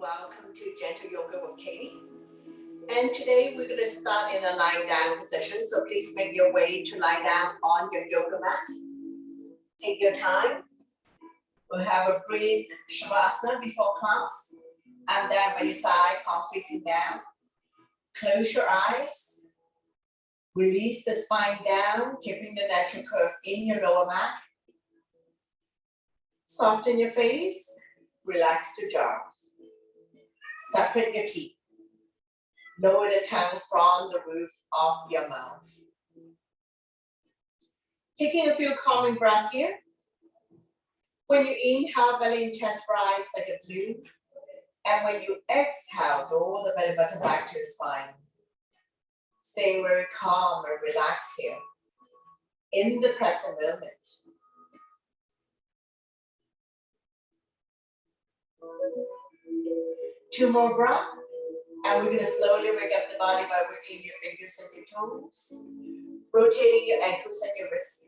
welcome to Gentle Yoga with Katie. And today we're going to start in a lying down position. So please make your way to lie down on your yoga mat. Take your time. We'll have a brief shavasana before class. And then by your side, palm facing down. Close your eyes. Release the spine down, keeping the natural curve in your lower back. Soften your face. Relax your jaws. Separate your teeth. Lower the tongue from the roof of your mouth. Taking a few calming breaths here. When you inhale, belly and chest rise like a balloon. And when you exhale, draw the belly button back to your spine. Stay very calm and relaxed here in the present moment. Two more breaths. And we're going to slowly wake up the body by wiggling your fingers and your toes, rotating your ankles and your wrists.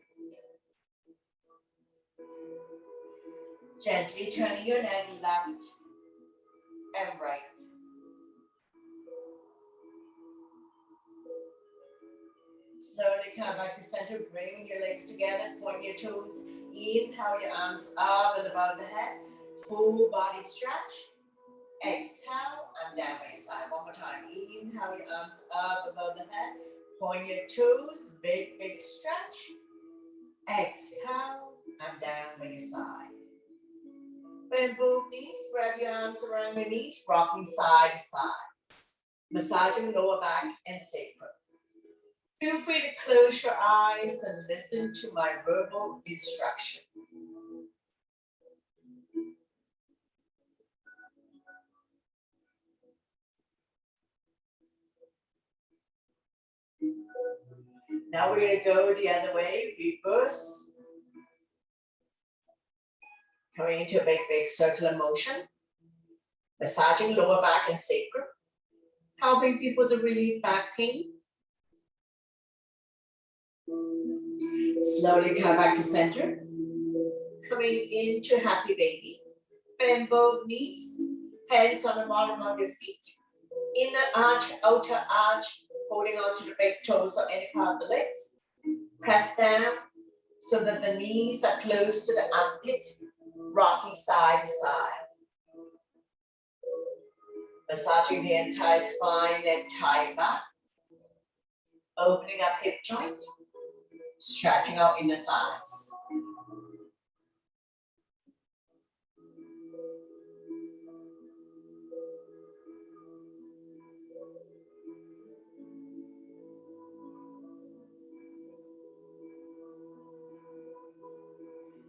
Gently turning your neck left and right. Slowly come back to center, bring your legs together, point your toes, inhale your arms up and above the head, full body stretch. Exhale and down by your side. One more time. Inhale your arms up above the head. Point your toes. Big, big stretch. Exhale and down by your side. Bend both knees. Grab your arms around your knees. Rocking side to side. Massaging lower back and sacrum. Feel free to close your eyes and listen to my verbal instruction. Now we're going to go the other way, reverse. Coming into a big, big circular motion. Massaging lower back and sacrum. Helping people to relieve back pain. Slowly come back to center. Coming into happy baby. Bend both knees. Hands on the bottom of your feet. Inner arch, outer arch. Holding on to the big toes or any part of the legs. Press down so that the knees are close to the armpit, rocking side to side. Massaging the entire spine and entire back. Opening up hip joint. Stretching out inner thighs.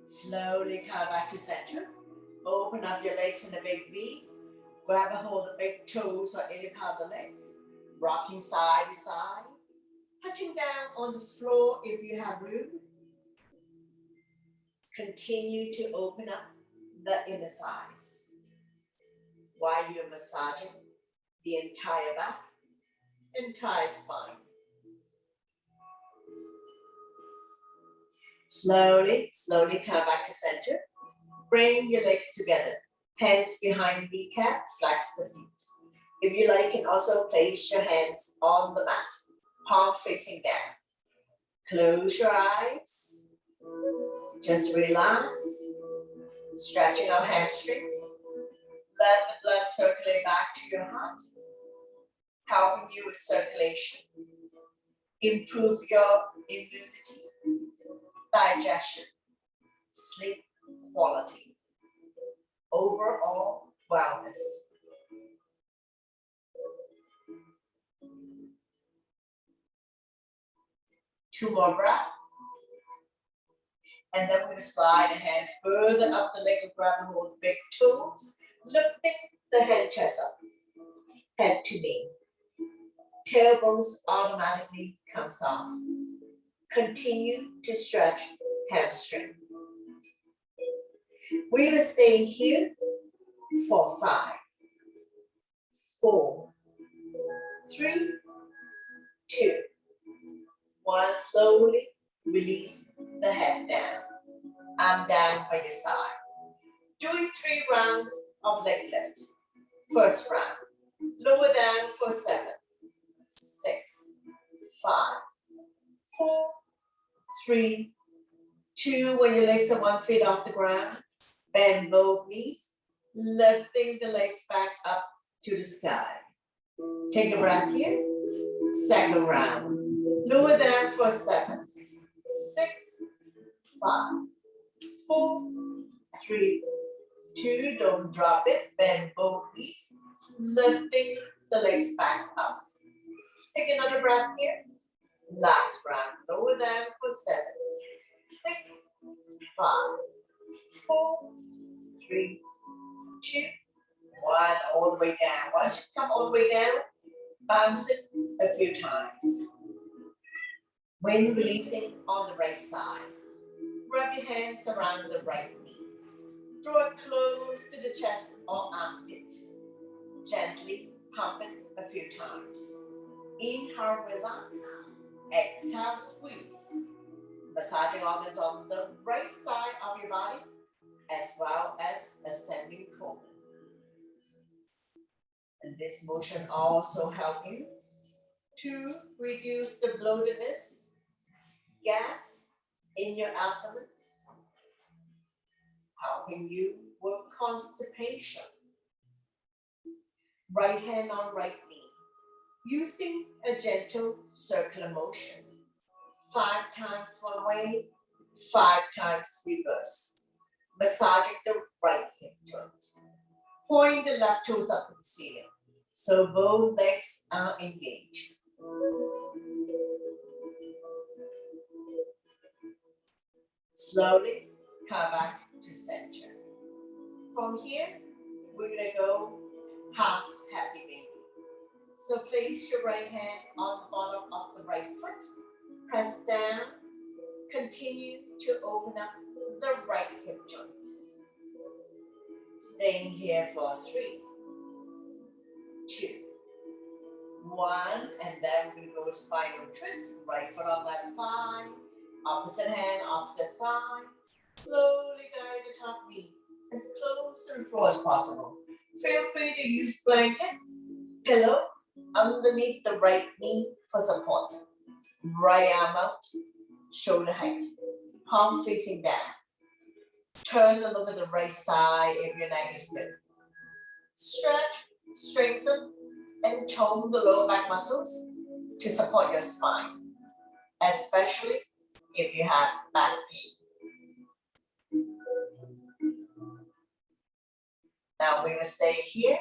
Slowly come back to center. Open up your legs in a big V. Grab a hold of big toes or any part of the legs. Rocking side to side. Touching down on the floor if you have room. Continue to open up the inner thighs while you're massaging the entire back, entire spine. Slowly, slowly come back to center. Bring your legs together. Hands behind kneecap, flex the feet. If you like, you can also place your hands on the mat, palm facing down. Close your eyes. Just relax. Stretching our hamstrings. Let the blood circulate back to your heart, helping you with circulation. Improve your immunity, digestion, sleep quality, overall wellness. Two more breaths. And then we're going to slide a hand further up the leg and grab a hold of big toes, lifting the head chest up, head to knee. Tailbones automatically comes off. Continue to stretch hamstring. We're going to stay here for 5, 4, 3, 2, 1. Slowly release the head down and down by your side. Doing 3 rounds of leg lift. First round. Lower down for 7, 6, 5, 4, 3, 2. When your legs are 1 foot off the ground, bend both knees, lifting the legs back up to the sky. Take a breath here. Second round. Lower down for 7, 6, 5, 4, 3, 2. Don't drop it. Bend both knees, lifting the legs back up. Take another breath here. Last round. Lower down for 7, 6, 5, 4, 3, 2, 1. All the way down. Once you come all the way down, bounce it a few times. When releasing on the right side, wrap your hands around the right knee. Draw it close to the chest or armpit. Gently pump it a few times. Inhale, relax. Exhale, squeeze. Massaging organs on the right side of your body, as well as ascending colon. And this motion also helps you to reduce the bloatedness, gas in your abdomen, helping you with constipation. Right hand on right knee, using a gentle circular motion. 5 times one way, 5 times reverse. Massaging the right hip joint. Point the left toes up to the ceiling, so both legs are engaged. Slowly come back to center. From here, we're gonna go half happy baby. So place your right hand on the bottom of the right foot, press down, continue to open up the right hip joint. Staying here for 3, 2, 1, and then we go spinal twist, right foot on left thigh, opposite hand, opposite thigh. Slowly guide the top knee as close to the floor as possible. Feel free to use blanket, pillow underneath the right knee for support. Right arm out, shoulder height, palm facing down. Turn and look at the right side if your neck is good. Stretch, strengthen, and tone the lower back muscles to support your spine, especially if you have back pain. Now we're gonna stay here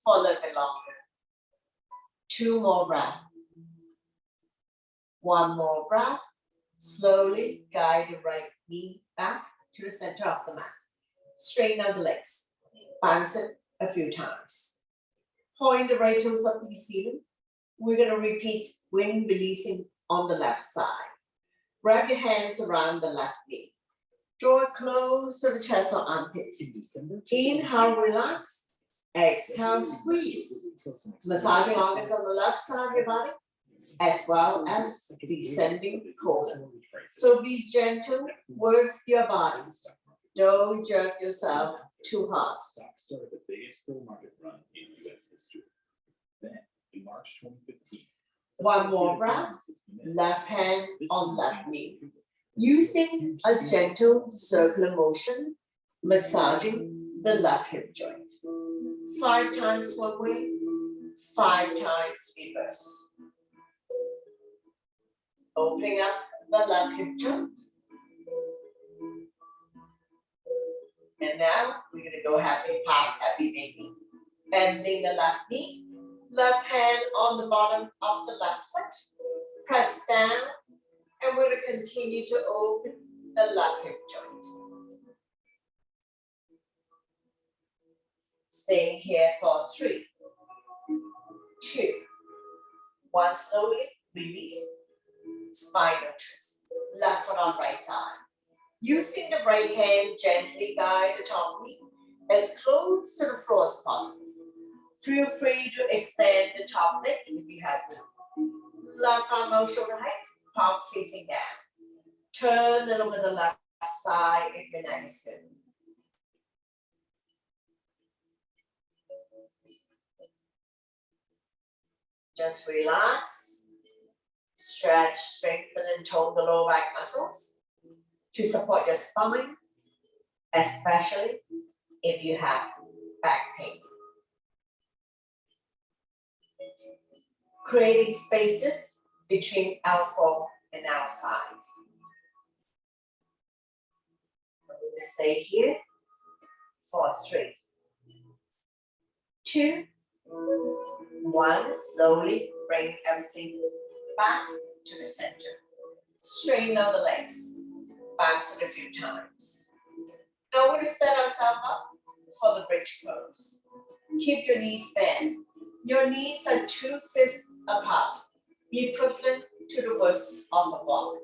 for a little bit longer. 2 more breaths. 1 more breath. Slowly guide the right knee back to the center of the mat. Straighten out the legs. Bounce it a few times. Point the right toes up to the ceiling. We're going to repeat when releasing on the left side. Wrap your hands around the left knee. Draw it close to the chest or armpit. Inhale, relax. Exhale, squeeze. Massaging organs on the left side of your body, as well as descending colon. So be gentle with your body. Don't jerk yourself too hard. Stock started the biggest bull market run in U.S. history. Then, in March 2015. 1 more breath. Left hand on left knee. Using a gentle circular motion, massaging the left hip joint. 5 times one way, 5 times reverse. Opening up the left hip joint. And now we're going to go half happy baby. Bending the left knee, left hand on the bottom of the left foot. Press down, and we're going to continue to open the left hip joint. Staying here for 3, 2, 1. Slowly release. Spinal twist. Left foot on right thigh. Using the right hand, gently guide the top knee as close to the floor as possible. Feel free to extend the top leg if you have to. Left arm out, shoulder height, palm facing down. Turn a little bit to the left side if your neck is good. Just relax, stretch, strengthen, and tone the lower back muscles to support your spine, especially if you have back pain. Creating spaces between L4 and L5. I'm going to stay here for 3, 2, 1. Slowly bring everything back to the center. Straighten out the legs. Bounce it a few times. Now we're going to set ourselves up for the bridge pose. Keep your knees bent. Your knees are 2 fists apart, equivalent to the width of a block.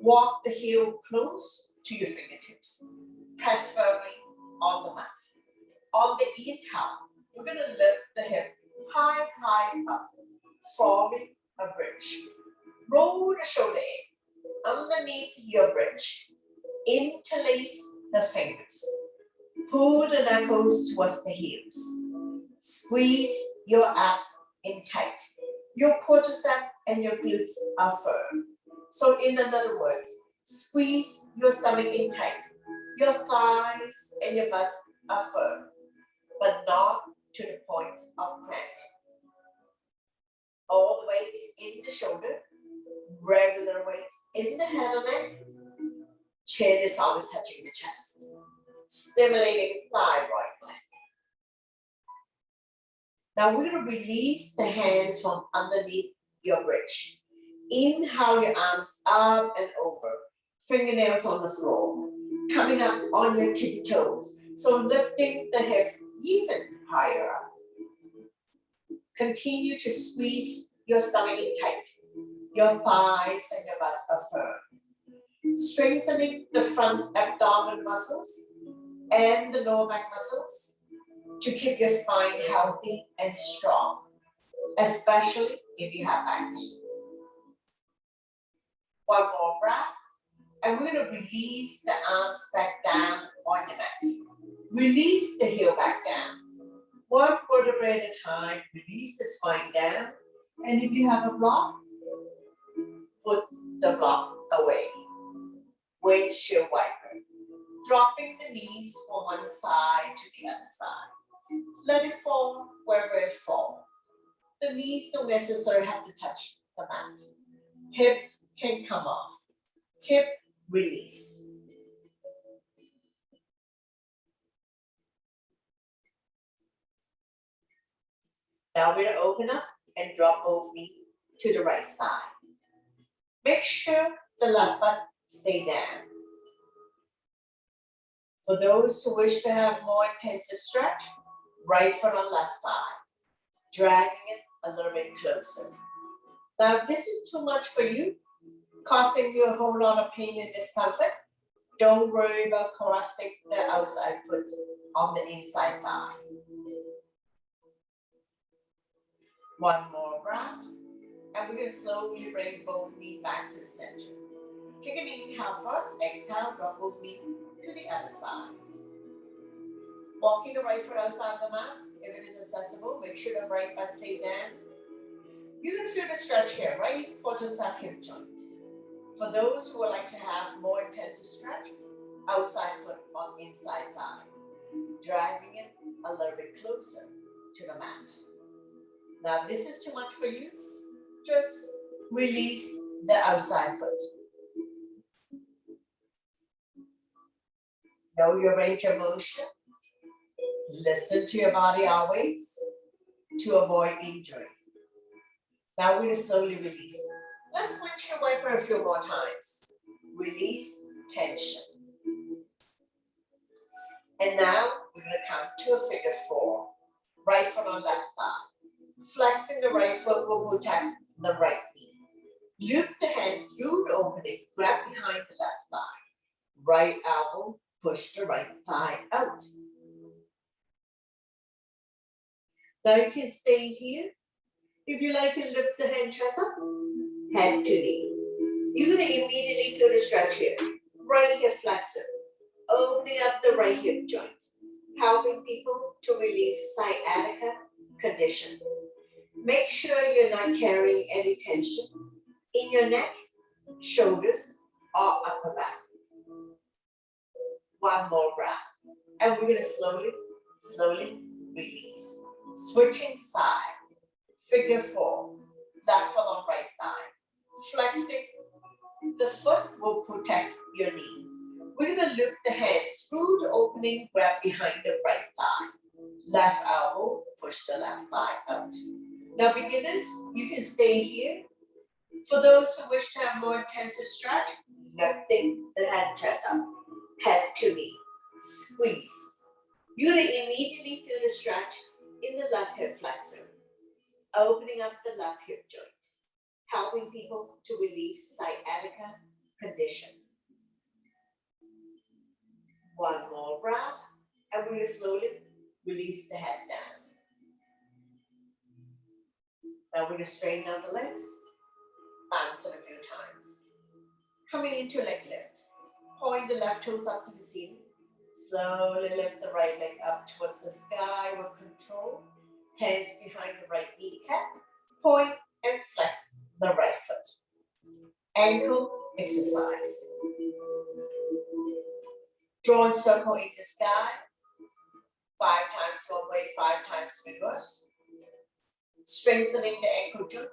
Walk the heel close to your fingertips. Press firmly on the mat. On the inhale, we're going to lift the hip high, high up, forming a bridge. Roll the shoulder in, underneath your bridge. Interlace the fingers. Pull the knuckles towards the heels. Squeeze your abs in tight. Your quadricep and your glutes are firm. So in other words, squeeze your stomach in tight. Your thighs and your butt are firm, but not to the point of cramp. All the weight is in the shoulder. Regular weights in the head and neck. Chin is always touching the chest. Stimulating thyroid gland. Now we're going to release the hands from underneath your bridge. Inhale your arms up and over. Fingernails on the floor. Coming up on your tippy toes. So lifting the hips even higher up. Continue to squeeze your stomach in tight. Your thighs and your butt are firm. Strengthening the front abdomen muscles and the lower back muscles to keep your spine healthy and strong, especially if you have back pain. One more breath, and we're going to release the arms back down on your mat. Release the heel back down. One vertebrae at a time, release the spine down, and if you have a block, put the block away. Windshield wiper. Dropping the knees from one side to the other side. Let it fall wherever it falls. The knees don't necessarily have to touch the mat. Hips can come off. Hip release. Now we're going to open up and drop both knees to the right side. Make sure the left butt stay down. For those who wish to have more intensive stretch, right foot on left thigh, dragging it a little bit closer. Now, if this is too much for you, causing you a whole lot of pain and discomfort, don't worry about crossing the outside foot on the inside thigh. One more breath, and we're going to slowly bring both knees back to the center. Take an inhale first, exhale, drop both knees to the other side. Walking the right foot outside the mat, if it is accessible, make sure the right butt stays down. You're going to feel the stretch here, right quadricep hip joint. For those who would like to have more intensive stretch, outside foot on inside thigh, dragging it a little bit closer to the mat. Now, if this is too much for you, just release the outside foot. Know your range of motion. Listen to your body always to avoid injury. Now we're going to slowly release. Let's switch your wiper a few more times. Release tension. And now we're going to come to a figure 4. Right foot on left thigh. Flexing the right foot will protect the right knee. Loop the hand through the opening, grab behind the left thigh. Right elbow, push the right thigh out. Now you can stay here. If you like to lift the hand chest up, head to knee. You're going to immediately feel the stretch here. Right hip flexor, opening up the right hip joint, helping people to relieve sciatica condition. Make sure you're not carrying any tension in your neck, shoulders, or upper back. One more breath. And we're gonna slowly release. Switching side, figure four, left foot on right thigh. Flexing, the foot will protect your knee. We're gonna loop the hands through the opening, grab behind the right thigh. Left elbow, push the left thigh out. Now beginners, you can stay here. For those who wish to have more intensive stretch, lifting the head chest up, head to knee, squeeze. You're gonna immediately feel the stretch in the left hip flexor, opening up the left hip joint, helping people to relieve sciatica condition. One more breath, and we're gonna slowly release the head down. Now we're gonna straighten out the legs, bounce it a few times. Coming into leg lift. Point the left toes up to the ceiling. Slowly lift the right leg up towards the sky with control. Hands behind the right kneecap. Point and flex the right foot. Ankle exercise. Drawing circle in the sky. 5 times one way, 5 times reverse. Strengthening the ankle joint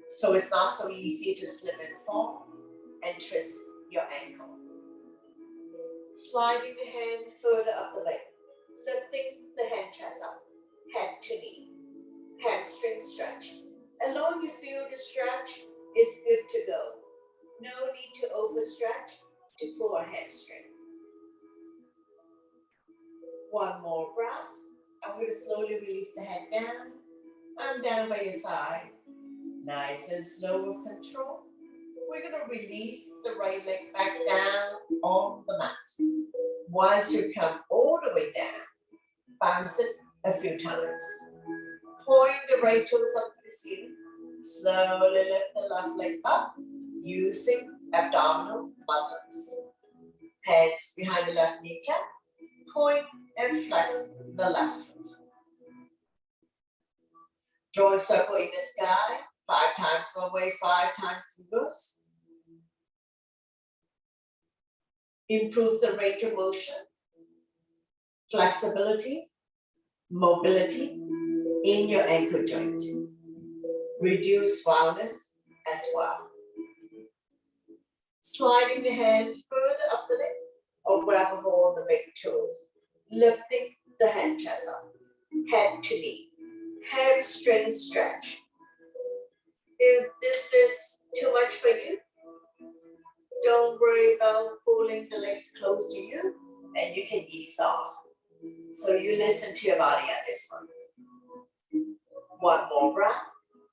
so it's not so easy to slip and fall and twist your ankle. Sliding the hand further up the leg, lifting the hand chest up, head to knee, hamstring stretch. As long as you feel the stretch, it's good to go. No need to overstretch to pull a hamstring. One more breath. I'm going to slowly release the head down and down by your side. Nice and slow with control. We're going to release the right leg back down on the mat. Once you come all the way down, bounce it a few times. Point the right toes up to the ceiling. Slowly lift the left leg up using abdominal muscles. Hands behind the left kneecap. Point and flex the left foot. Draw a circle in the sky. 5 times one way, 5 times reverse. Improve the range of motion, flexibility, mobility in your ankle joint. Reduce sourness as well. Sliding the hand further up the leg or grab a hold of the big toes. Lifting the hand chest up, head to knee. Hamstring stretch. If this is too much for you, don't worry about pulling the legs close to you and you can ease off. So you listen to your body on this one. One more breath.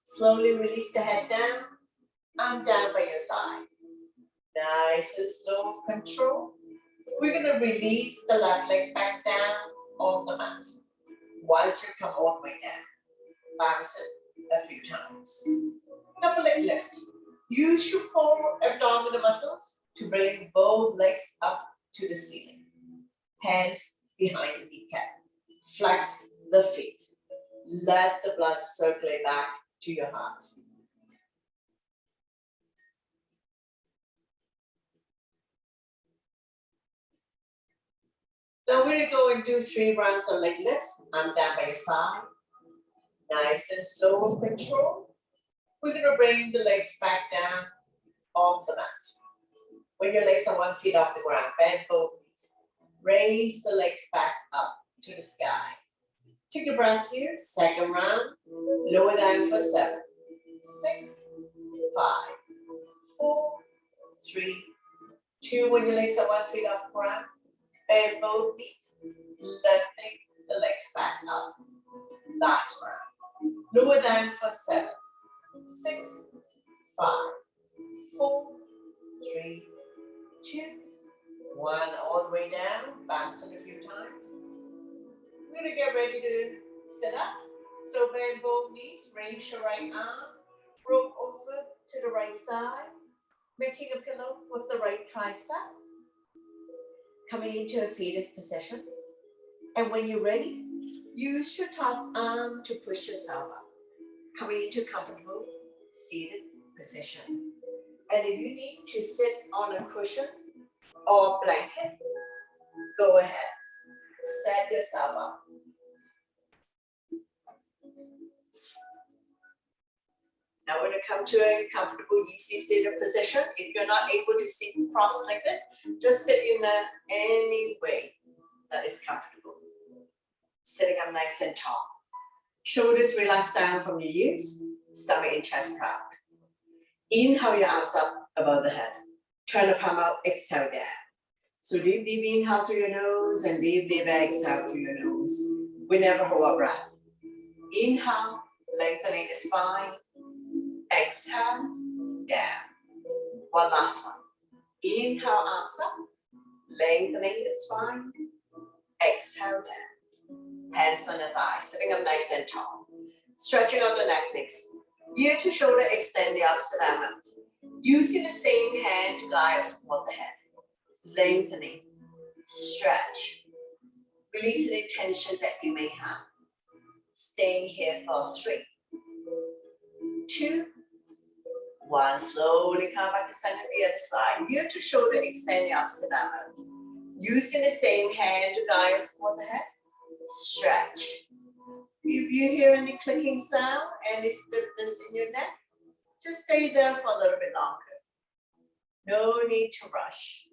Slowly release the head down. I'm down by your side. Nice and slow with control. We're going to release the left leg back down on the mat. Once you come all the way down, bounce it a few times. Double leg lift. Use your core abdominal muscles to bring both legs up to the ceiling. Hands behind the kneecap. Flex the feet. Let the blood circulate back to your heart. Now we're going to go and do 3 rounds of leg lift. I'm down by your side. Nice and slow with control. We're going to bring the legs back down on the mat. When your legs are 1 foot off the ground, bend both knees. Raise the legs back up to the sky. Take a breath here. Second round. Lower down for 7, 6, 5, 4, 3, 2. When your legs are 1 foot off the ground, bend both knees. Lifting the legs back up. Last round. Lower down for 7, 6, 5, 4, 3, 2, 1. All the way down. Bounce it a few times. We're going to get ready to sit up. So bend both knees. Raise your right arm. Roll over to the right side. Making a pillow with the right tricep. Coming into a fetus position. And when you're ready, use your top arm to push yourself up. Coming into comfortable seated position. And if you need to sit on a cushion or blanket, go ahead. Set yourself up. Now we're going to come to a comfortable easy seated position. If you're not able to sit cross-legged, just sit in any way that is comfortable. Sitting up nice and tall. Shoulders relax down from your ears, stomach and chest proud. Inhale your arms up above the head. Turn the palm out, exhale down. So deep inhale through your nose and deep exhale through your nose. We never hold our breath. Inhale, lengthening the spine. Exhale, down. One last one. Inhale, arms up, lengthening the spine. Exhale, down. Hands on the thighs, sitting up nice and tall. Stretching out the neck next. Ear to shoulder, extend the opposite arm out. Using the same hand to guide or support the head. Lengthening, stretch. Release any tension that you may have. Staying here for 3, 2, 1. Slowly come back to center the other side. Ear to shoulder, extend the opposite arm out. Using the same hand to guide or support the head. Stretch. If you hear any clicking sound, any stiffness in your neck, just stay there for a little bit longer. No need to rush.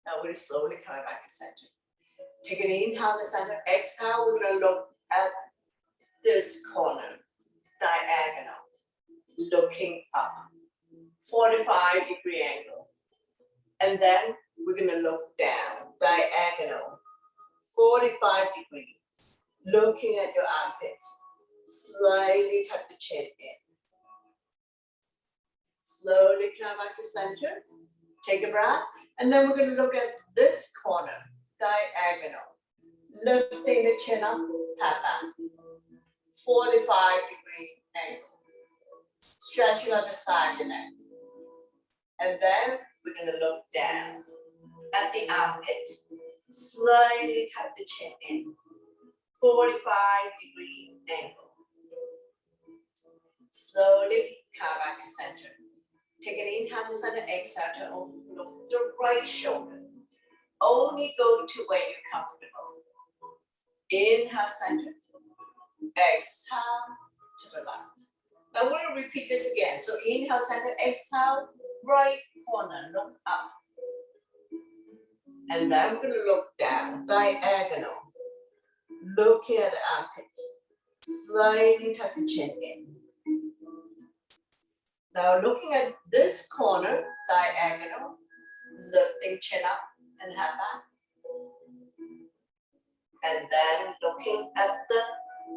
Now we're slowly coming back to center. Take an inhale to center. Exhale, we're going to look at this corner, diagonal, looking up, 45-degree angle. And then we're going to look down, diagonal, 45 degree. Looking at your armpits. Slightly tuck the chin in. Slowly come back to center. Take a breath. And then we're going to look at this corner, diagonal. Lifting the chin up, pat back. 45-degree angle. Stretching on the side of the neck. And then we're going to look down at the armpit. Slightly tuck the chin in. 45-degree angle. Slowly come back to center. Take an inhale to center, exhale to overlook the right shoulder. Only go to where you're comfortable. Inhale, center. Exhale to the left. Now we're going to repeat this again. So inhale, center, exhale, right corner, look up. And then we're going to look down, diagonal. Looking at the armpit. Slightly tuck the chin in. Now looking at this corner, diagonal, lifting chin up and head back. And then looking at the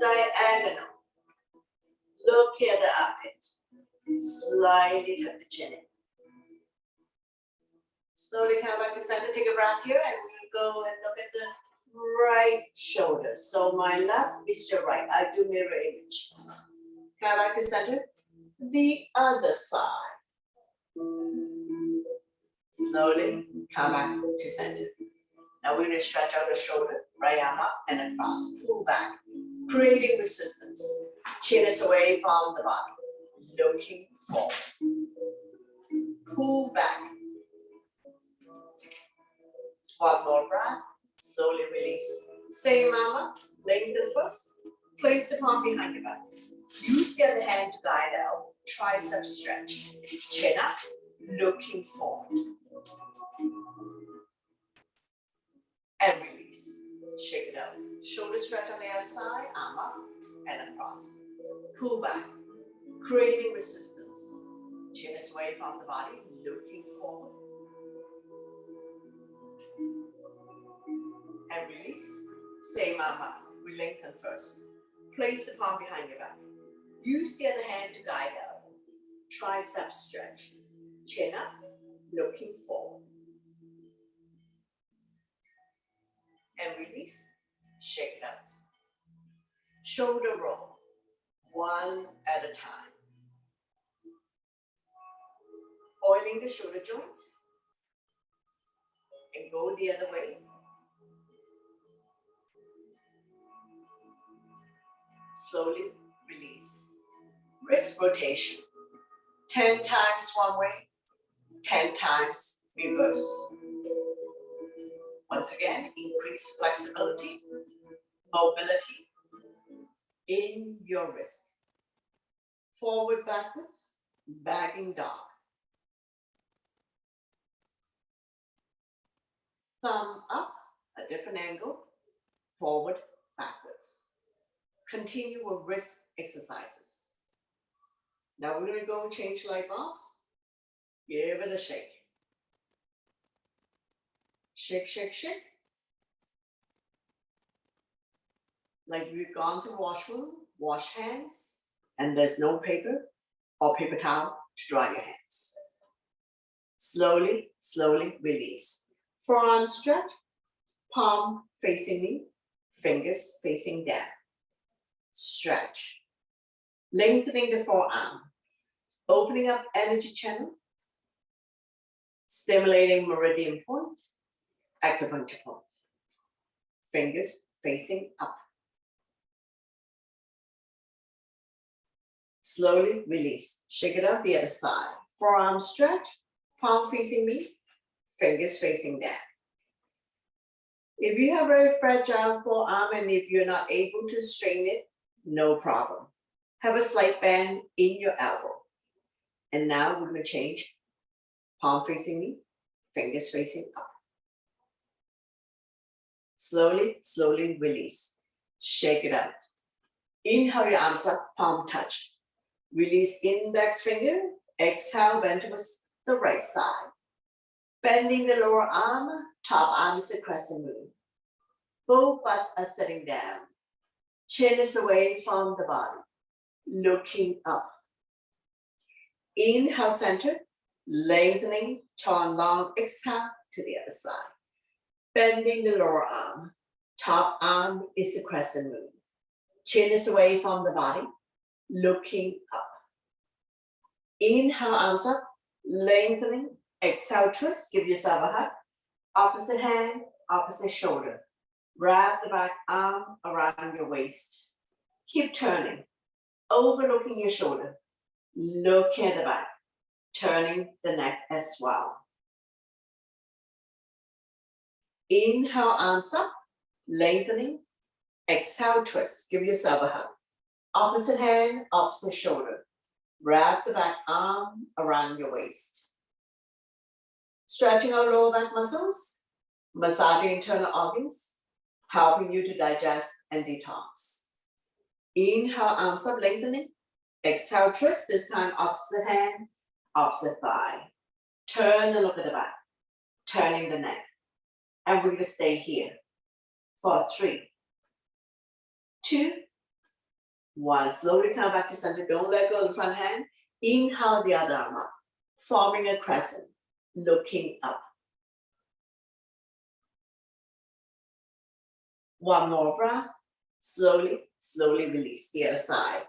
diagonal. Looking at the armpit. Slightly tuck the chin in. Slowly come back to center, take a breath here, and we'll go and look at the right shoulder. So my left is your right. I do mirror image. Come back to center. The other side. Slowly come back to center. Now we're going to stretch out the shoulder, right arm up and across. Pull back, creating resistance. Chin is away from the body. Looking forward. Pull back. One more breath. Slowly release. Same arm up. Lengthen first. Place the palm behind your back. Use the other hand to guide out. Tricep stretch. Chin up. Looking forward. And release. Shake it out. Shoulder stretch on the other side. Arm up and across. Pull back. Creating resistance. Chin is away from the body. Looking forward. And release. Same arm up. We lengthen first. Place the palm behind your back. Use the other hand to guide out. Tricep stretch. Chin up. Looking forward. And release. Shake it out. Shoulder roll. One at a time. Oiling the shoulder joint. And go the other way. Slowly release. Wrist rotation. 10 times one way, 10 times reverse. Once again, increase flexibility, mobility in your wrist. Forward, backwards, bagging dog. Thumb up, a different angle, forward, backwards. Continue with wrist exercises. Now we're going to go change light bulbs. Give it a shake. Shake, shake, shake. Like you've gone to the washroom, wash hands, and there's no paper or paper towel to dry your hands. Slowly, slowly release. Forearm stretch, palm facing me, fingers facing down. Stretch. Lengthening the forearm, opening up energy channel, stimulating meridian points, acupuncture points. Fingers facing up. Slowly release. Shake it up the other side. Forearm stretch, palm facing me, fingers facing down. If you have very fragile forearm and if you're not able to strain it, no problem. Have a slight bend in your elbow. And now we're going to change. Palm facing me, fingers facing up. Slowly, slowly release. Shake it out. Inhale your arms up, palm touch. Release index finger. Exhale, bend towards the right side. Bending the lower arm, top arm is a crescent moon. Both butts are sitting down. Chin is away from the body. Looking up. Inhale, center. Lengthening, turn long. Exhale to the other side. Bending the lower arm. Top arm is a crescent moon. Chin is away from the body. Looking up. Inhale, arms up. Lengthening. Exhale, twist. Give yourself a hug. Opposite hand, opposite shoulder. Wrap the back arm around your waist. Keep turning. Overlooking your shoulder. Look at the back. Turning the neck as well. Inhale, arms up. Lengthening. Exhale, twist. Give yourself a hug. Opposite hand, opposite shoulder. Wrap the back arm around your waist. Stretching out lower back muscles. Massaging internal organs. Helping you to digest and detox. Inhale, arms up, lengthening. Exhale, twist. This time, opposite hand, opposite thigh. Turn and look at the back. Turning the neck. And we're going to stay here for 3, 2, 1. Slowly come back to center. Don't let go of the front hand. Inhale the other arm up, forming a crescent, looking up. One more breath. Slowly, slowly release the other side.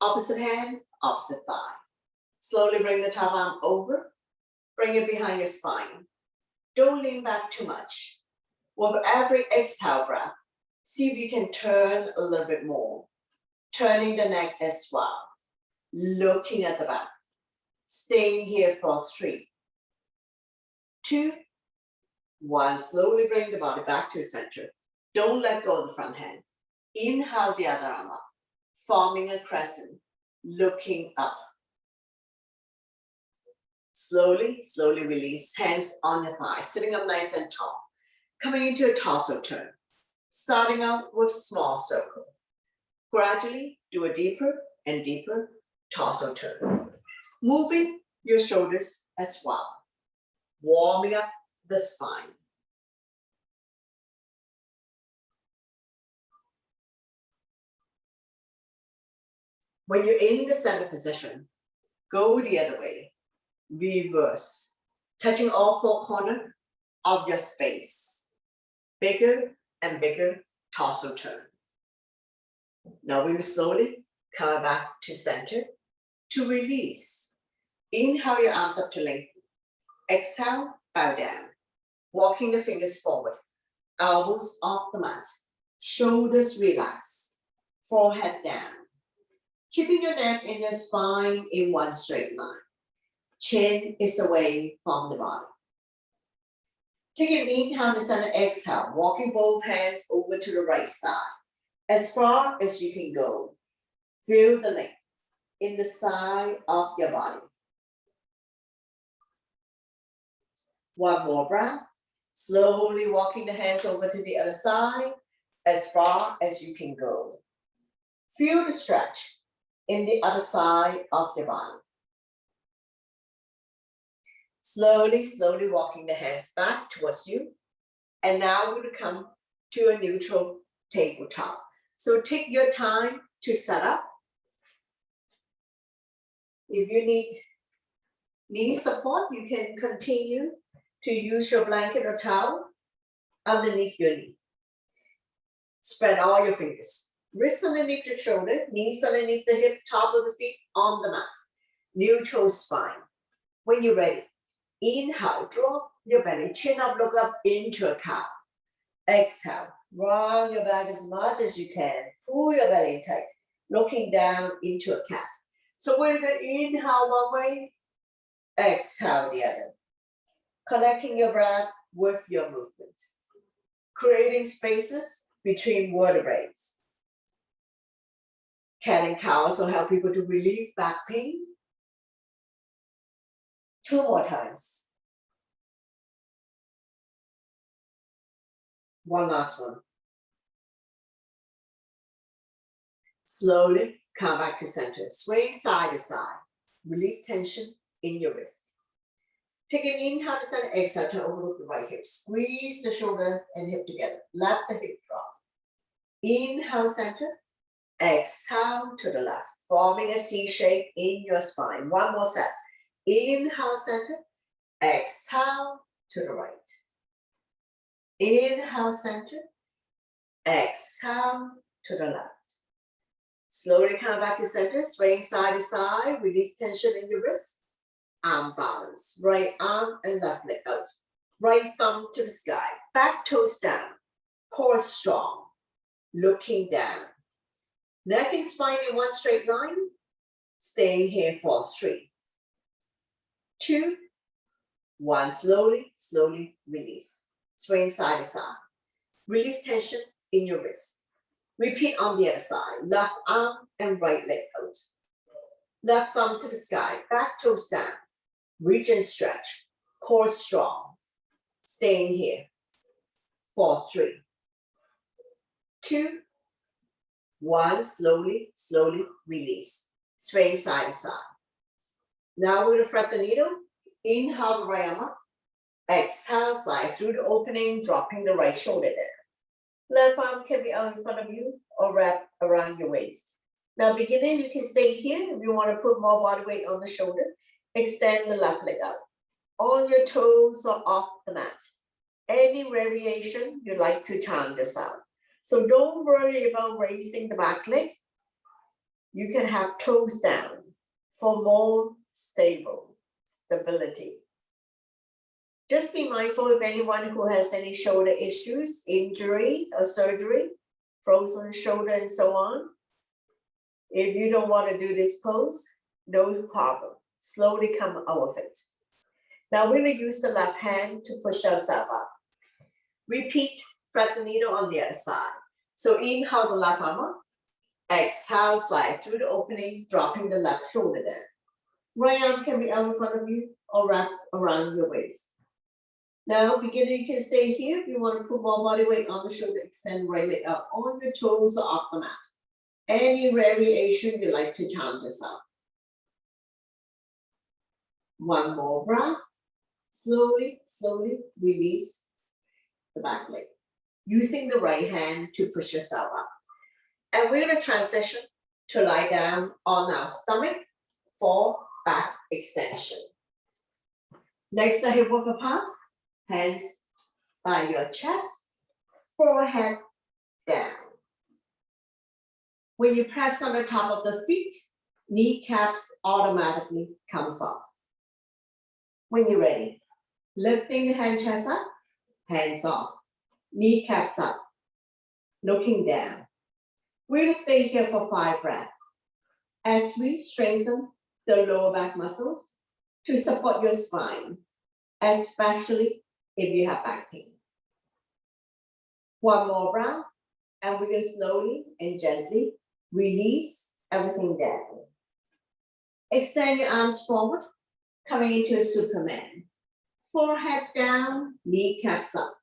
Opposite hand, opposite thigh. Slowly bring the top arm over. Bring it behind your spine. Don't lean back too much. With every exhale breath, see if you can turn a little bit more. Turning the neck as well. Looking at the back. Staying here for 3, 2, 1. Slowly bring the body back to center. Don't let go of the front hand. Inhale the other arm up, forming a crescent, looking up. Slowly, slowly release. Hands on your thigh, sitting up nice and tall. Coming into a torso turn. Starting out with small circle. Gradually do a deeper and deeper torso turn. Moving your shoulders as well. Warming up the spine. When you're in the center position, go the other way. Reverse. Touching all 4 corners of your space. Bigger and bigger torso turn. Now we will slowly come back to center to release. Inhale your arms up to lengthen. Exhale, bow down. Walking the fingers forward. Elbows off the mat. Shoulders relax. Forehead down. Keeping your neck and your spine in one straight line. Chin is away from the body. Take an inhale to center, exhale, walking both hands over to the right side. As far as you can go. Feel the length in the side of your body. One more breath. Slowly walking the hands over to the other side as far as you can go. Feel the stretch in the other side of your body. Slowly, slowly walking the hands back towards you. And now we're going to come to a neutral tabletop. So take your time to set up. If you need support, you can continue to use your blanket or towel underneath your knee. Spread all your fingers. Wrists underneath the shoulder, knees underneath the hip, top of the feet on the mat. Neutral spine. When you're ready, inhale, drop your belly, chin up, look up into a cow. Exhale, round your back as much as you can. Pull your belly tight, looking down into a cat. So we're going to inhale one way, exhale the other. Collecting your breath with your movement. Creating spaces between vertebrae. Cat and cow also help people to relieve back pain. 2 more times. One last one. Slowly come back to center. Sway side to side. Release tension in your wrist. Take an inhale to center, exhale to overlook the right hip. Squeeze the shoulder and hip together. Let the hip drop. Inhale center, exhale to the left. Forming a C shape in your spine. One more set. Inhale center, exhale to the right. Inhale center, exhale to the left. Slowly come back to center, swaying side to side, release tension in your wrist. Arm balance, right arm and left leg out. Right thumb to the sky, back toes down, core strong, looking down. Neck and spine in one straight line, staying here for 3, 2, 1, slowly, slowly release. Swing side to side. Release tension in your wrist. Repeat on the other side. Left arm and right leg out. Left thumb to the sky. Back toes down. Reach and stretch. Core strong. Staying here. 4, 3, 2, 1. Slowly, slowly release. Swing side to side. Now we're going to fret the needle. Inhale the right arm up. Exhale, slide through the opening, dropping the right shoulder down. Left arm can be out in front of you or wrap around your waist. Now beginning, you can stay here. If you want to put more body weight on the shoulder, extend the left leg out. On your toes or off the mat. Any variation you like to challenge yourself. So don't worry about raising the back leg. You can have toes down for more stability. Just be mindful if anyone who has any shoulder issues, injury or surgery, frozen shoulder and so on. If you don't want to do this pose, no problem. Slowly come out of it. Now we're going to use the left hand to push ourselves up. Repeat, fret the needle on the other side. So inhale the left arm up. Exhale, slide through the opening, dropping the left shoulder down. Right arm can be out in front of you or wrap around your waist. Now, beginner, you can stay here. If you want to put more body weight on the shoulder, extend right leg up on your toes or off the mat. Any variation you like to challenge yourself. One more breath. Slowly, slowly release the back leg. Using the right hand to push yourself up. And we're going to transition to lie down on our stomach for back extension. Legs are hip width apart. Hands by your chest, forehead down. When you press on the top of the feet, kneecaps automatically comes off. When you're ready, lifting the hand chest up, hands off, kneecaps up, looking down. We're going to stay here for 5 breaths. as we strengthen the lower back muscles to support your spine, especially if you have back pain. One more breath, and we're going to slowly and gently release everything down. Extend your arms forward, coming into a Superman. Forehead down, kneecaps up.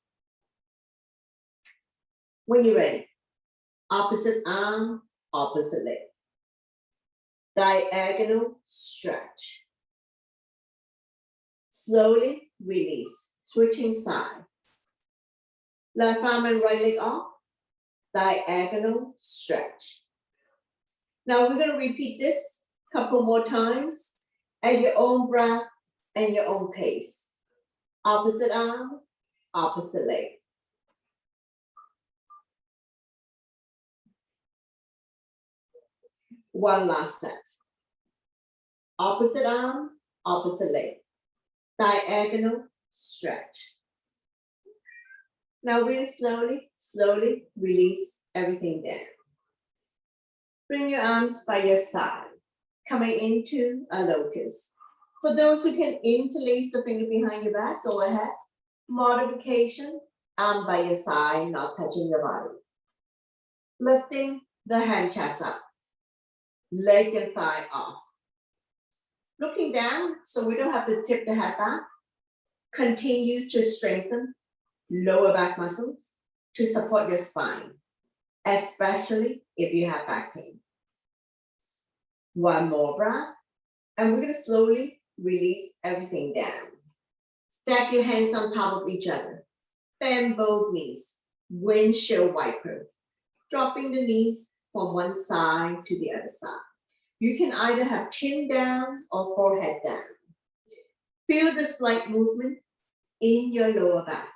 When you're ready, opposite arm, opposite leg. Diagonal stretch. Slowly release, switching side. Left arm and right leg off, diagonal stretch. Now we're going to repeat this a couple more times at your own breath and your own pace. Opposite arm, opposite leg. One last set. Opposite arm, opposite leg. Diagonal stretch. Now we'll slowly release everything down. Bring your arms by your side, coming into a locust. For those who can interlace the finger behind your back, go ahead. Modification, arm by your side, not touching your body. Lifting the hand chest up, leg and thigh off. Looking down, so we don't have to tip the head back. Continue to strengthen lower back muscles to support your spine, especially if you have back pain. One more breath, and we're going to slowly release everything down. Stack your hands on top of each other. Bend both knees, windshield wiper, dropping the knees from one side to the other side. You can either have chin down or forehead down. Feel the slight movement in your lower back.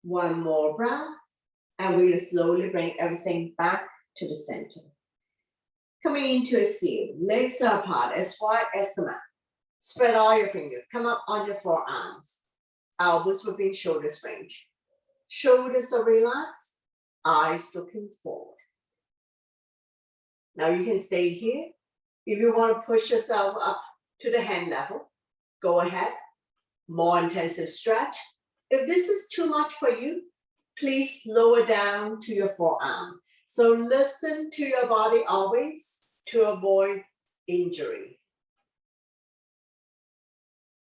One more breath, and we're going to slowly bring everything back to the center. Coming into a seal, legs are apart as wide as the mat. Spread all your fingers, come up on your forearms. Elbows within shoulders range. Shoulders are relaxed, eyes looking forward. Now you can stay here. If you want to push yourself up to the hand level, go ahead. More intensive stretch. If this is too much for you, please lower down to your forearm. So listen to your body always to avoid injury.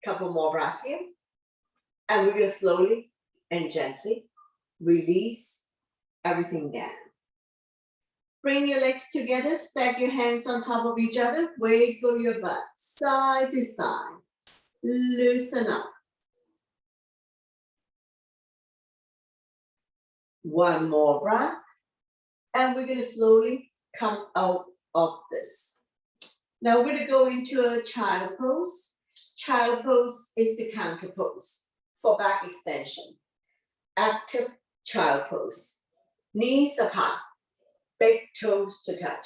Couple more breaths here. And we're going to slowly and gently release everything down. Bring your legs together, stack your hands on top of each other, wiggle your butt side to side. Loosen up. One more breath, and we're going to slowly come out of this. Now we're going to go into a child pose. Child pose is the counter pose for back extension. Active child pose. Knees apart, big toes to touch.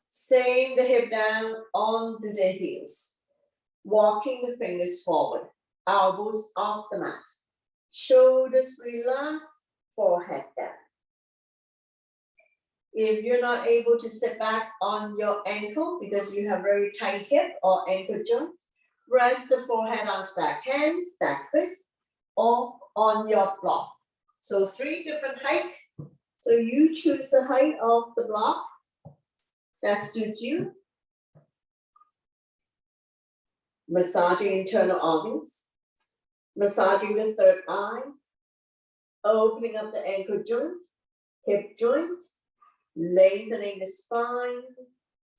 Same the hip down onto the heels. Walking the fingers forward, elbows off the mat. Shoulders relaxed. Forehead down. If you're not able to sit back on your ankle because you have very tight hip or ankle joints, rest the forehead on stacked hands, stacked fists, or on your block. So 3 different heights. So you choose the height of the block that suits you. Massaging internal organs, massaging the third eye, opening up the ankle joint, hip joint, lengthening the spine,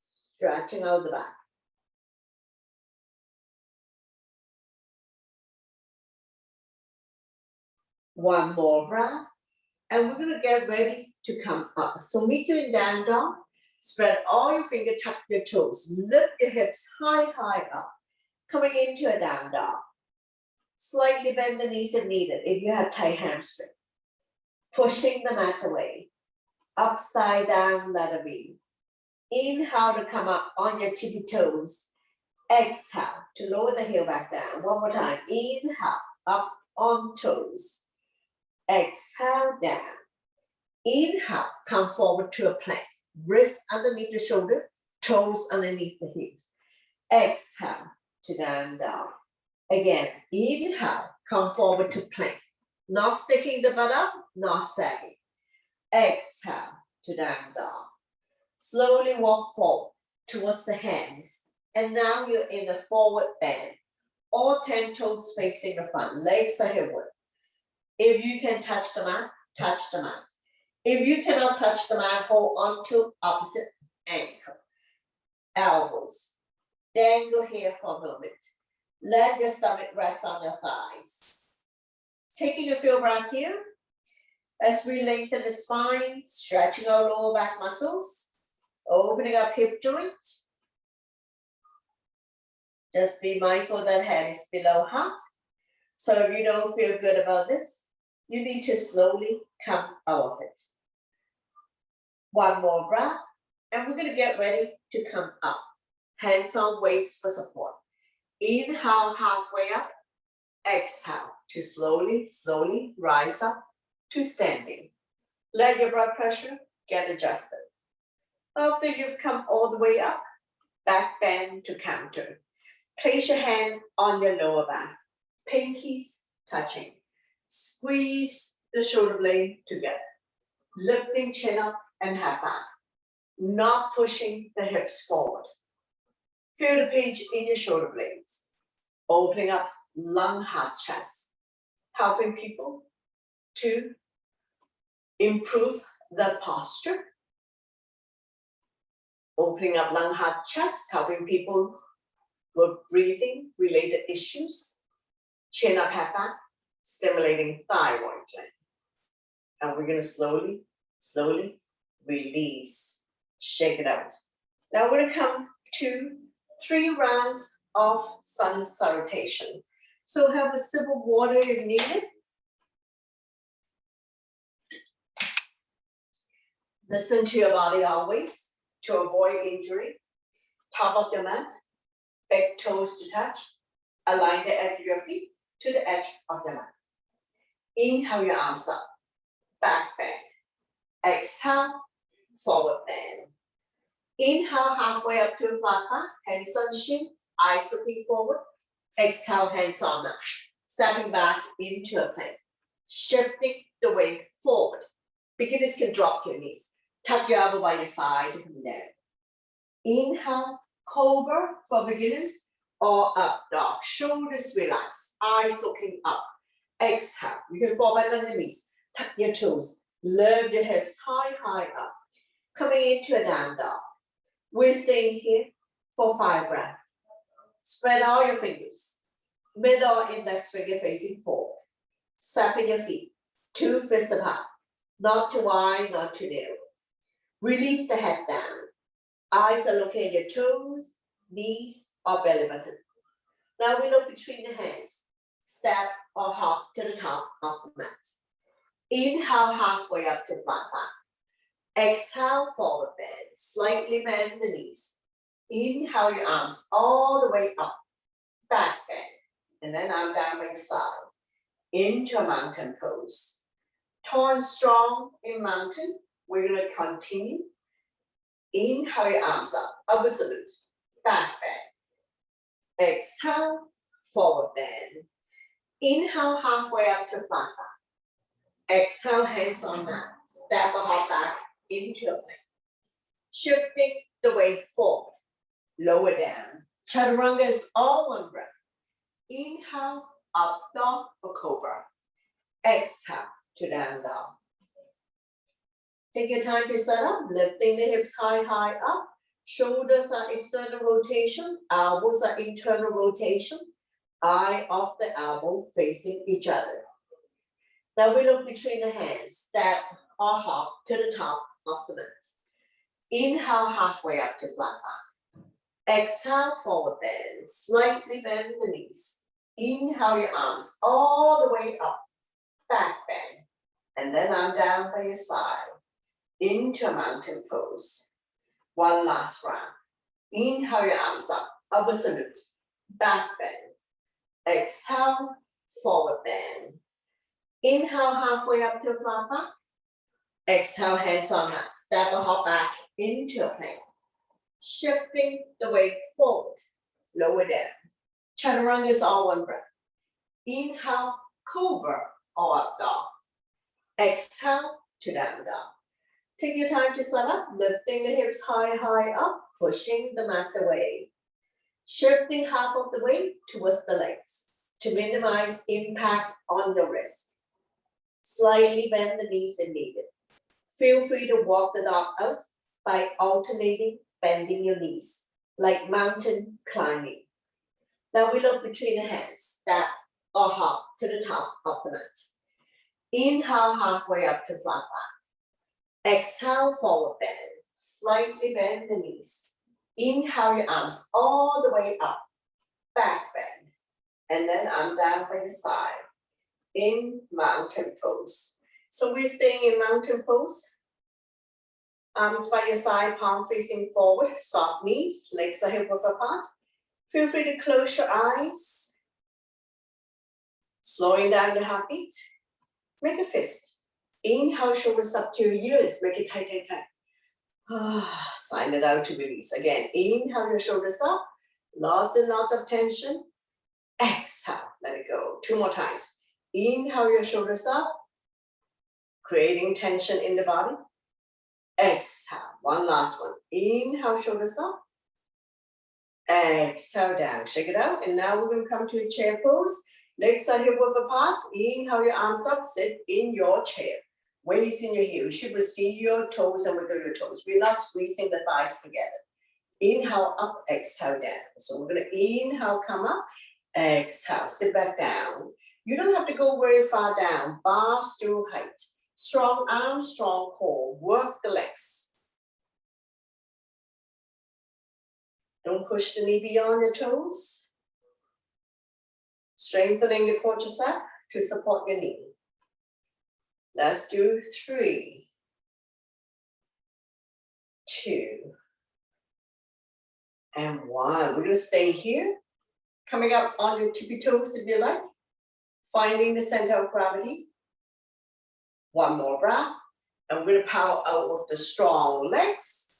stretching out the back. One more breath, and we're going to get ready to come up. So meet you in down dog. Spread all your fingers, tuck your toes, lift your hips high up. Coming into a down dog. Slightly bend the knees if needed, if you have tight hamstring. Pushing the mat away. Upside down ladder wheel. Inhale to come up on your tippy toes. Exhale to lower the heel back down. One more time. Inhale, up on toes. Exhale, down. Inhale, come forward to a plank. Wrist underneath the shoulder, toes underneath the heels. Exhale to down dog. Again, inhale, come forward to plank. Not sticking the butt up, not sagging. Exhale to down dog. Slowly walk forward towards the hands. And now you're in a forward bend. All 10 toes facing the front, legs are hip width. If you can touch the mat, touch the mat. If you cannot touch the mat, hold on to opposite ankle. Elbows. Dangle here for a moment. Let your stomach rest on your thighs. Taking a few breaths here. As we lengthen the spine, stretching our lower back muscles. Opening up hip joint. Just be mindful that head is below heart. So if you don't feel good about this, you need to slowly come out of it. One more breath, and we're going to get ready to come up. Hands on waist for support. Inhale halfway up. Exhale to slowly rise up to standing. Let your blood pressure get adjusted. After you've come all the way up, back bend to counter. Place your hand on your lower back, pinkies touching. Squeeze the shoulder blade together. Lifting chin up and head back. Not pushing the hips forward. Feel the pinch in your shoulder blades. Opening up lung, heart, chest. Helping people to improve the posture. Opening up lung, heart, chest, helping people with breathing related issues. Chin up, head back, stimulating thyroid gland. And we're going to slowly release, shake it out. Now we're going to come to 3 rounds of sun salutation. So have a sip of water if needed. Listen to your body always to avoid injury. Top of your mat, big toes to touch. Align the edge of your feet to the edge of the mat. Inhale your arms up, back bend. Exhale, forward bend. Inhale halfway up to a flat back, hands on shin, eyes looking forward. Exhale, hands on mat. Stepping back into a plank. Shifting the weight forward. Beginners can drop your knees. Tuck your elbow by your side to come down. Inhale, cobra for beginners, or up dog. Shoulders relaxed, eyes looking up. Exhale, you can fall back on the knees. Tuck your toes, lift your hips high up. Coming into a down dog. We're staying here for 5 breaths. Spread all your fingers. Middle or index finger facing forward. Separate your feet, 2 fists apart. Not too wide, not too narrow. Release the head down. Eyes are looking at your toes, knees, or belly button. Now we look between the hands. Step or hop to the top of the mat. Inhale halfway up to flat back. Exhale, forward bend. Slightly bend the knees. Inhale your arms all the way up. Back bend. And then arm down by your side. Into a mountain pose. Tall and strong in mountain. We're going to continue. Inhale your arms up. Upward salute. Back bend. Exhale, forward bend. Inhale halfway up to flat back. Exhale, hands on mat. Step or hop back into a plank. Shifting the weight forward. Lower down. Chaturanga is all one breath. Inhale, up dog or cobra. Exhale to down dog. Take your time to set up, lifting the hips high up. Shoulders are external rotation, elbows are internal rotation. Eye of the elbow facing each other. Now we look between the hands, step or hop to the top of the mat. Inhale halfway up to flat back. Exhale, forward bend, slightly bend the knees. Inhale your arms all the way up, back bend. And then arm down by your side, into a mountain pose. One last round. Inhale your arms up, Upward salute, back bend. Exhale, forward bend. Inhale, halfway up to a flat back. Exhale, hands on mat. Step or hop back into a plank. Shifting the weight forward, lower down. Chaturanga is all one breath. Inhale, cobra or up dog. Exhale to down dog. Take your time to set up, lifting the hips high, high up, pushing the mat away. Shifting half of the weight towards the legs to minimize impact on the wrist. Slightly bend the knees if needed. Feel free to walk the dog out by alternating bending your knees, like mountain climbing. Now we look between the hands, step or hop to the top of the mat. Inhale, halfway up to flat back. Exhale, forward bend. Slightly bend the knees. Inhale your arms all the way up, back bend. And then arm down by the side in mountain pose. So we're staying in mountain pose. Arms by your side, palm facing forward, soft knees, legs are hip width apart. Feel free to close your eyes. Slowing down the heartbeat. Make a fist. Inhale, shoulders up to your ears. Make it tight, tight, tight. Sign it out to release. Again, inhale your shoulders up. Lots and lots of tension. Exhale, let it go. 2 more times. Inhale your shoulders up. Creating tension in the body. Exhale, one last one. Inhale, shoulders up. Exhale down, shake it out. And now we're going to come to a chair pose. Legs are hip width apart. Inhale your arms up, sit in your chair. Weight is in your heel. You should receive your toes and wiggle your toes. We're not squeezing the thighs together. Inhale up, exhale down. So we're going to inhale, come up, exhale, sit back down. You don't have to go very far down. Bar stool height. Strong arms, strong core. Work the legs. Don't push the knee beyond your toes. Strengthening the quadricep to support your knee. Let's do 3, 2, and 1. We're going to stay here. Coming up on your tippy toes if you like. Finding the center of gravity. 1 more breath. And we're going to power out with the strong legs.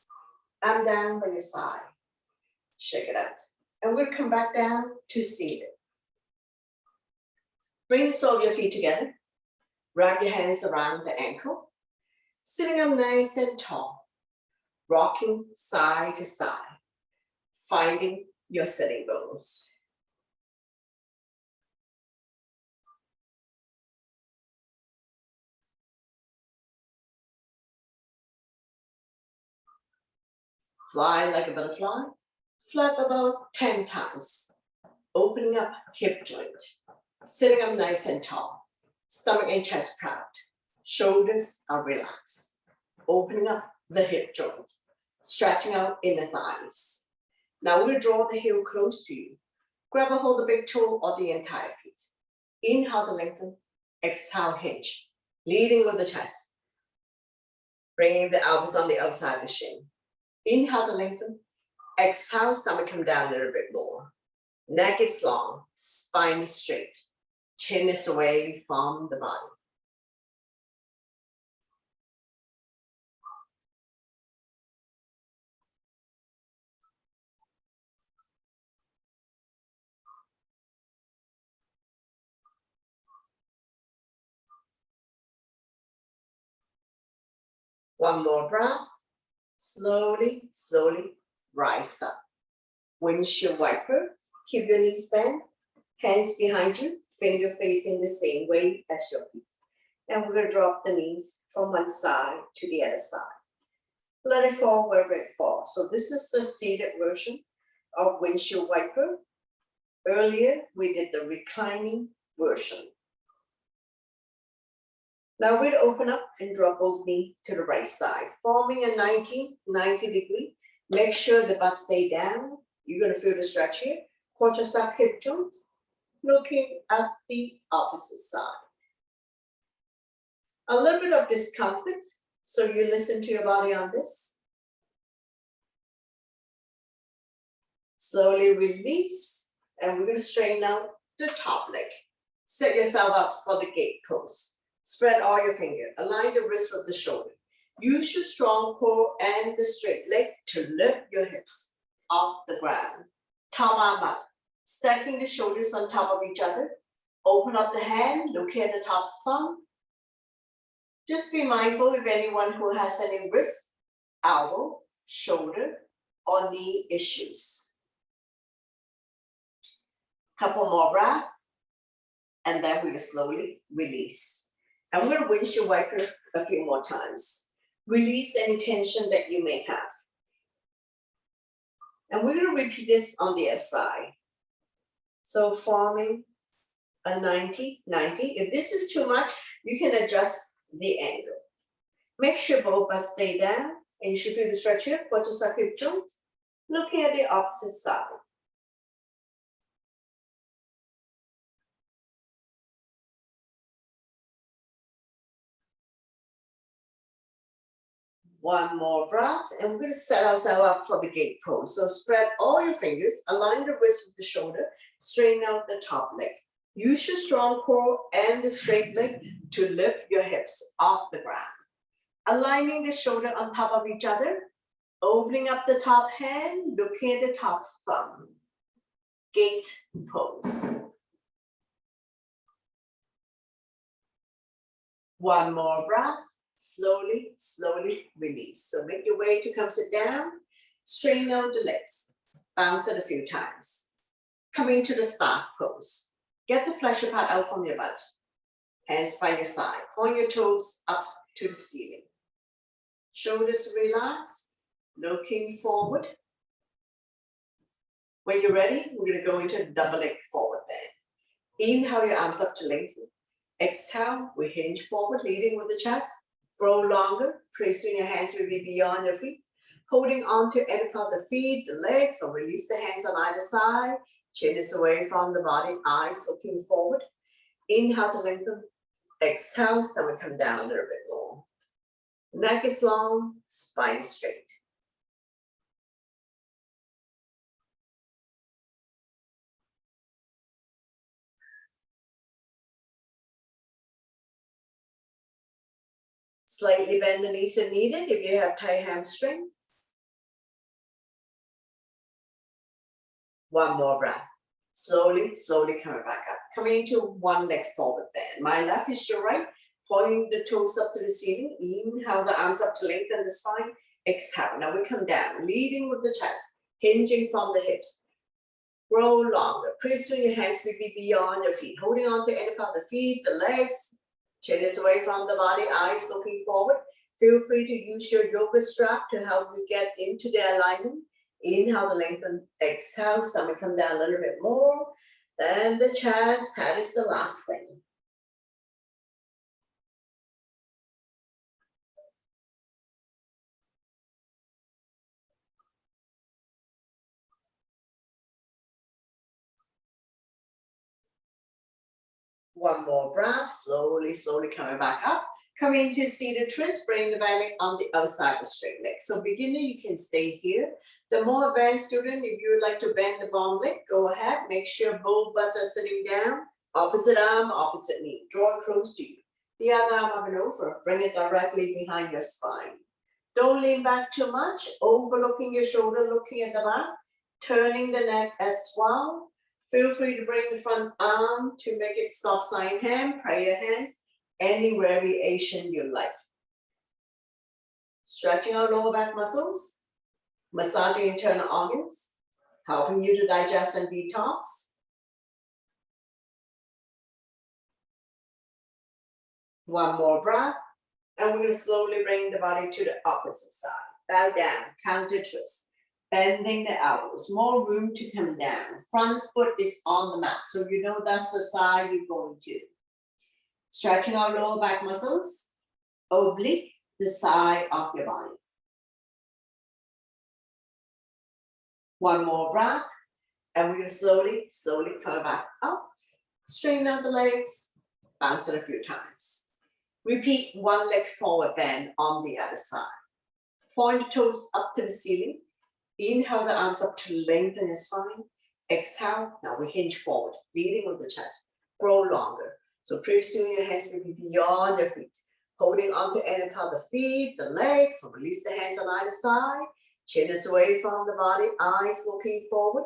And down by your side. Shake it out. And we're going to come back down to seated. Bring the sole of your feet together. Wrap your hands around the ankle. Sitting up nice and tall. Rocking side to side. Finding your sitting bones. Fly like a butterfly. Flap about 10 times. Opening up hip joint. Sitting up nice and tall. Stomach and chest proud. Shoulders are relaxed. Opening up the hip joint. Stretching out in the thighs. Now we'll draw the heel close to you. Grab a hold of the big toe or the entire feet. Inhale to lengthen. Exhale, hinge. Leading with the chest. Bringing the elbows on the outside of the shin. Inhale to lengthen. Exhale, stomach come down a little bit more. Neck is long. Spine is straight. Chin is away from the body. One more breath. Slowly, slowly rise up. Windshield wiper. Keep your knees bent. Hands behind you. Finger facing the same way as your feet. And we're going to drop the knees from one side to the other side. Let it fall wherever it falls. So this is the seated version of windshield wiper. Earlier, we did the reclining version. Now we'll open up and drop both knees to the right side, forming a 90 degree. Make sure the butt stay down. You're going to feel the stretch here. Quadricep hip joint. Looking at the opposite side. A little bit of discomfort, so you listen to your body on this. Slowly release, and we're going to straighten out the top leg. Set yourself up for the gate pose. Spread all your fingers. Align the wrist with the shoulder. Use your strong core and the straight leg to lift your hips off the ground. Top arm up. Stacking the shoulders on top of each other. Open up the hand, look at the top thumb. Just be mindful if anyone who has any wrist, elbow, shoulder, or knee issues. Couple more breaths, and then we're going to slowly release. I'm going to windshield wiper a few more times. Release any tension that you may have. And we're going to repeat this on the other side. So forming a 90, 90. If this is too much, you can adjust the angle. Make sure both butts stay down, and you should feel the stretch here. Put yourself hip joint. Looking at the opposite side. One more breath, and we're going to set ourselves up for the gate pose. So spread all your fingers, align the wrist with the shoulder, straighten out the top leg. Use your strong core and the straight leg to lift your hips off the ground. Aligning the shoulder on top of each other, opening up the top hand, looking at the top thumb. Gate pose. One more breath. Slowly, slowly release. So make your way to come sit down, straighten out the legs, bounce it a few times. Coming to the start pose. Get the flexor pad out from your butt. Hands by your side. Point your toes up to the ceiling. Shoulders relaxed, looking forward. When you're ready, we're going to go into double leg forward bend. Inhale your arms up to lengthen. Exhale, we hinge forward, leading with the chest. Grow longer, pressing your hands will be beyond your feet. Holding on to any part of the feet, the legs, or release the hands on either side. Chin is away from the body, eyes looking forward. Inhale to lengthen. Exhale, stomach come down a little bit more. Neck is long, spine straight. Slightly bend the knees if needed if you have tight hamstring. One more breath. Slowly, slowly coming back up. Coming into one leg forward bend. My left is your right. Pointing the toes up to the ceiling. Inhale the arms up to lengthen the spine. Exhale. Now we come down, leading with the chest, hinging from the hips. Grow longer. Pressing your hands will be beyond your feet. Holding on to any part of the feet, the legs. Chin is away from the body, eyes looking forward. Feel free to use your yoga strap to help you get into the alignment. Inhale to lengthen, exhale, stomach come down a little bit more. Then the chest, that is the last thing. One more breath, slowly, slowly coming back up. Coming to seated twist, bring the back leg on the outside of the straight leg. So beginner, you can stay here. The more advanced student, if you would like to bend the bottom leg, go ahead. Make sure both butts are sitting down. Opposite arm, opposite knee. Draw it close to you. The other arm up and over. Bring it directly behind your spine. Don't lean back too much. Overlooking your shoulder, looking at the back. Turning the neck as well. Feel free to bring the front arm to make it stop sign hand, prayer hands, any variation you like. Stretching our lower back muscles, massaging internal organs, helping you to digest and detox. One more breath, and we're going to slowly bring the body to the opposite side. Bow down, counter twist. Bending the elbows, more room to come down. Front foot is on the mat, so you know that's the side you're going to. Stretching our lower back muscles, oblique the side of your body. One more breath, and we're going to slowly, slowly come back up. Straighten out the legs, bounce it a few times. Repeat one leg forward bend on the other side. Point the toes up to the ceiling. Inhale the arms up to lengthen your spine. Exhale, now we hinge forward, leading with the chest. Grow longer. So previously your hands will be beyond your feet. Holding on to any part of the feet, the legs, so release the hands on either side. Chin is away from the body, eyes looking forward.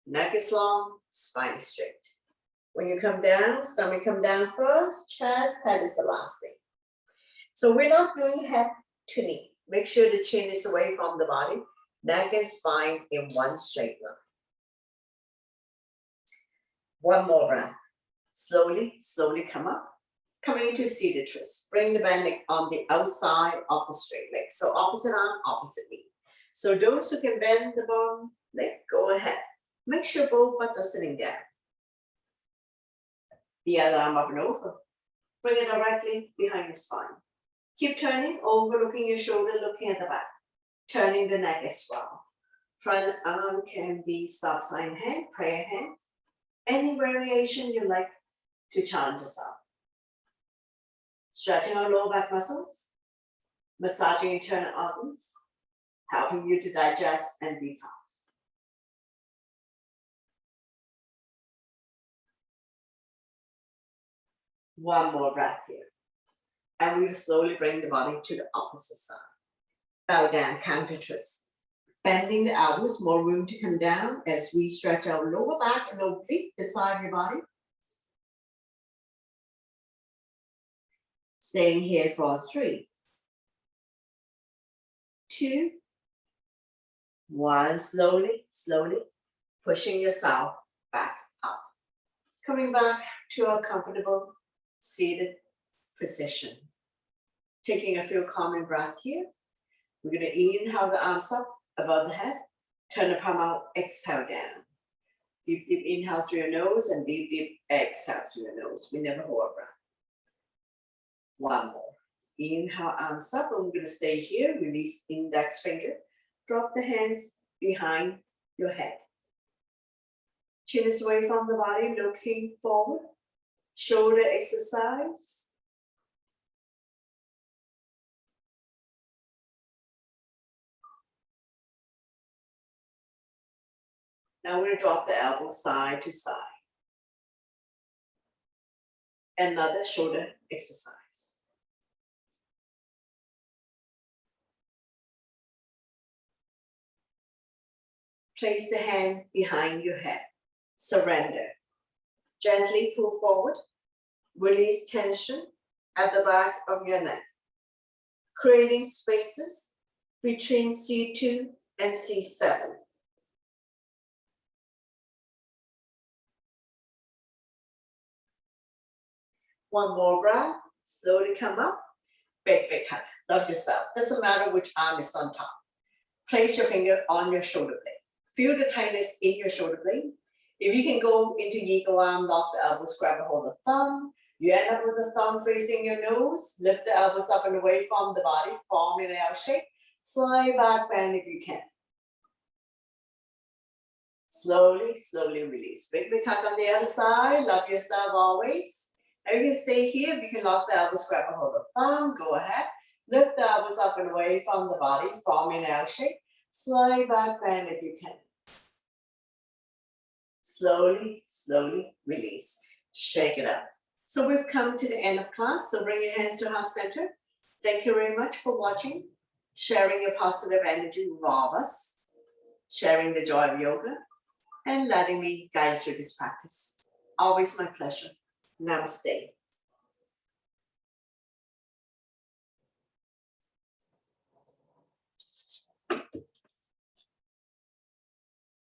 Neck is long, spine is straight. When you come down, stomach come down first, chest, head is the last thing. So we're not doing head to knee. Make sure the chin is away from the body, neck and spine in one straight line. One more breath. Slowly, slowly come up. Coming into seated twist. Bring the bend on the outside of the straight leg. So opposite arm, opposite knee. So those who can bend the bone leg, go ahead. Make sure both butts are sitting down. The other arm up and over. Bring it directly behind the spine. Keep turning, overlooking your shoulder, looking at the back. Turning the neck as well. Front arm can be stop sign hand, prayer hands. Any variation you like to challenge yourself. Stretching our lower back muscles. Massaging internal organs. Helping you to digest and detox. One more breath here. And we will slowly bring the body to the opposite side. Bow down, counter twist. Bending the elbows, more room to come down as we stretch our lower back and oblique the side of your body. Staying here for 3, 2, 1. Slowly, slowly pushing yourself back up. Coming back to a comfortable seated position. Taking a few calming breath here. We're going to inhale the arms up above the head. Turn the palm out, exhale down. Deep, deep inhale through your nose and deep, deep exhale through your nose. We never hold our breath. One more. Inhale, arms up. I'm going to stay here. Release index finger. Drop the hands behind your head. Chin is away from the body, looking forward. Shoulder exercise. Now we're going to drop the elbow side to side. Another shoulder exercise. Place the hand behind your head. Surrender. Gently pull forward. Release tension at the back of your neck. Creating spaces between C2 and C7. One more breath. Slowly come up. Big, big hug. Love yourself. Doesn't matter which arm is on top. Place your finger on your shoulder blade. Feel the tightness in your shoulder blade. If you can go into Yigo arm, lock the elbows, grab a hold of the thumb. You end up with the thumb facing your nose. Lift the elbows up and away from the body. Form in an L shape. Slide back, bend if you can. Slowly, slowly release. Big, big hug on the other side. Love yourself always. Now you can stay here. You can lock the elbows, grab a hold of the thumb. Go ahead. Lift the elbows up and away from the body. Form in an L shape. Slide back, bend if you can. Slowly, slowly release. Shake it up. So we've come to the end of class. So bring your hands to heart center. Thank you very much for watching, sharing your positive energy with all of us, sharing the joy of yoga, and letting me guide you through this practice. Always my pleasure. Namaste.